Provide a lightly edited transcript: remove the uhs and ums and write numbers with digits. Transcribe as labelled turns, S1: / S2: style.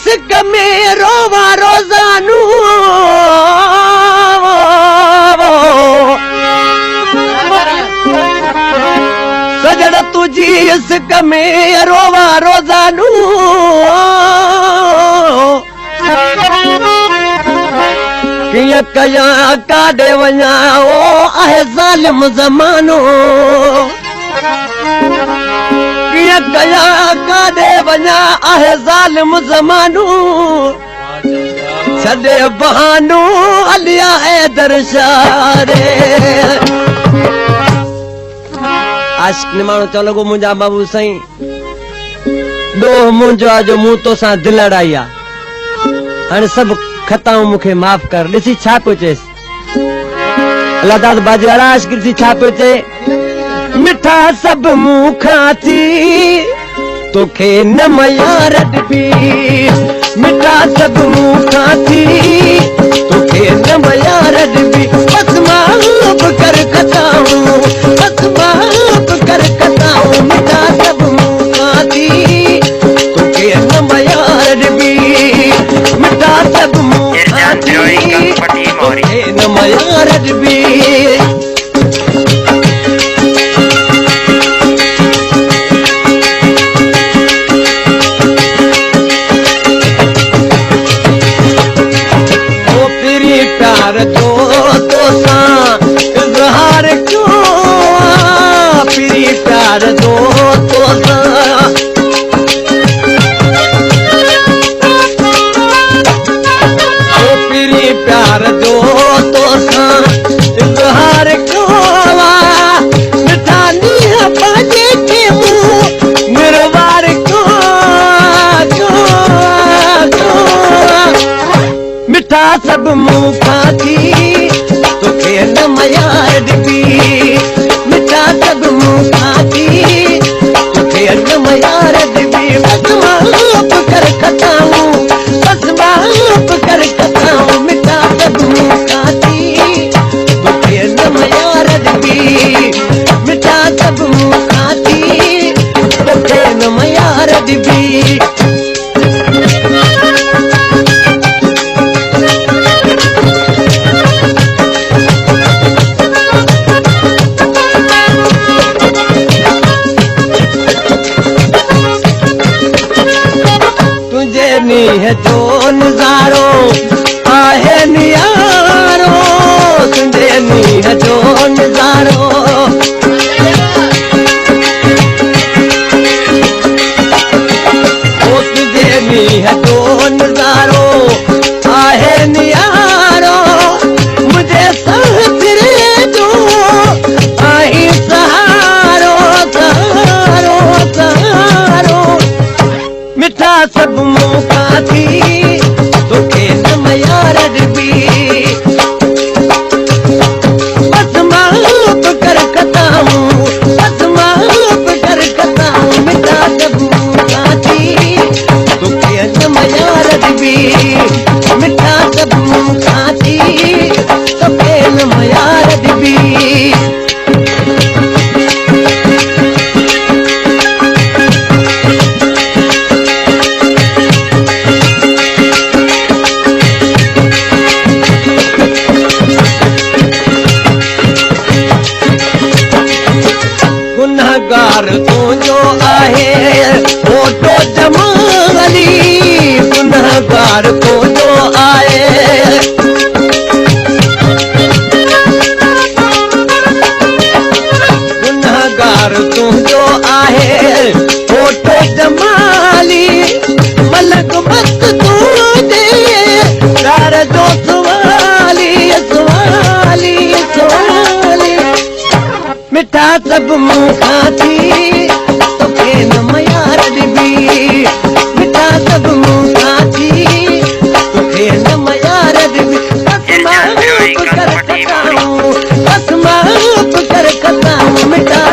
S1: सिक में रोवा रोज़ानू सजड़ तुझी सिक में रोवा रोज़ानू किया कया काॾे वञा ओ आहे ज़ालिम ज़मानो किया कया काॾे वञा आहे ज़ालिम ज़मानो छॾे बहानो हलिया हैदर शाह रे आशिक़ ने माण्हू चवणु लॻो मुंहिंजा बाबू साईं ॾोह मुंहिंजो आहे जो मूं तोसां दिलि अड़ाई आहे हाणे सभु खताऊं मूंखे माफ़ कर ॾिसी छा पियो चएसि अल्लाह ताला बाजी वारा आशिक़ ॾिसी छा पियो चए मिठा सभु मूं खां थी तोखे न मयार ॾिबी मिठा सभु मूं खां थी तोखे न मयार ॾिबी बस माफ़ कर खताऊं बस माफ़ कर खताऊं मिठा सभु मूं खां थी तोखे न मयार ॾिबी मिठा सभु मूं खां थी तोखे न मयार ॾिबी प्यार जो तो सां इज़हार क्यों पीरी प्यार जो तो सां ओ पीरी प्यार जो तो सां इज़हार क्यों मिठा नीह पाजे के मुंह निर्वार क्यों मिठा सभु मूं खां थी तोखे न मयार ॾिबी मिठा सभु मूं खां थी तोखे न मयार ॾिबी बस माफ़ कर खताऊं बस माफ़ कर खताऊं मिठा सभु मूं खां थी तोखे न मयार ॾिबी मिठा सभु मूं खां थी तोखे न मयार ॾिबी नीह जो नज़ारो आहे नियारो तुंहिंजे नीह जो नज़ारो ओ तुंहिंजे नीह जो नज़ारो आहे नियारो मुंहिंजे साथिरे जो आई सहारो सहारो सहारो मिठा सभु मूं खां थी तोखे न मयार ॾिबी बस माफ़ कर खताऊं बस माफ़ कर खताऊं मिठा सभु मूं खां थी तोखे न मयार ॾिबी मिठा सभु मूं खां थी तोखे न मयार ॾिबी गुनहगार तुंहिंजो आहे फोटो जमाली गुनहगार तुंहिंजो आहे गुनहगार तुंहिंजो आहे फोटो जमाली मलक मस्त तुंहिंजे प्यार जो सवाली सवाली सवाली मिठा सभु मूं खां थी तोखे न मयार ॾिबी मिठा सभु मूं खां थी तोखे न मयार ॾिबी बस माफ़ कर खताऊं बस माफ़ कर खताऊं मिठा